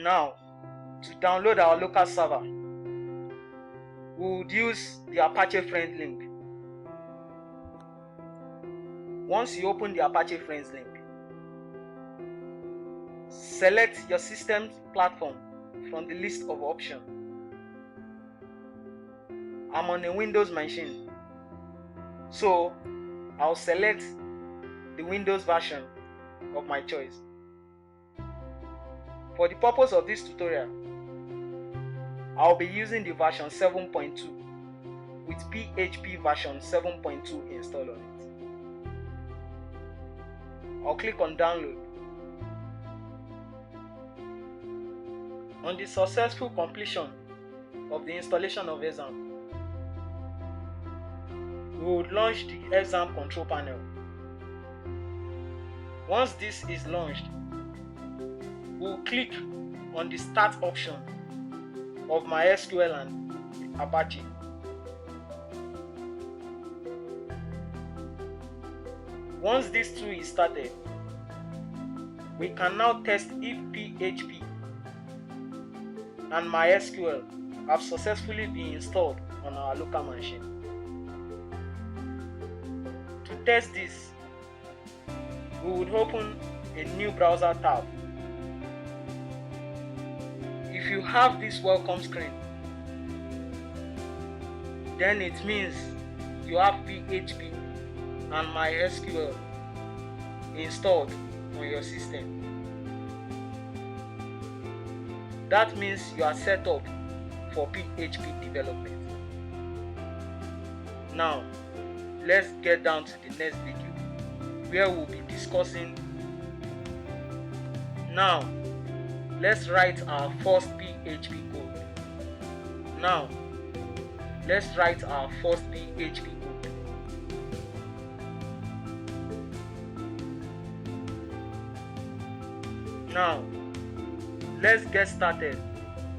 Now, to download our local server, we would use the Apache friend link. Once you open the Apache friends link, select your system's platform from the list of options. I'm on a Windows machine, so I'll select the Windows version of my choice. For the purpose of this tutorial, I'll be using the version 7.2 with PHP version 7.2 installed on it. I'll click on download. On the successful completion of the installation of XAMPP, we would launch the XAMPP control panel. Once this is launched, we'll click on the start option of MySQL and Apache. Once this tool is started, we can now test if PHP and MySQL have successfully been installed on our local machine. To test this, we would open a new browser tab. If you have this welcome screen, then it means you have PHP and MySQL installed on your system. That means you are set up for PHP development. Now, let's get down to the next video where we'll be discussing. Now, let's write our first PHP code. Now, let's write our first PHP code. Now, let's get started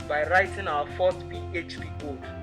by writing our first PHP code.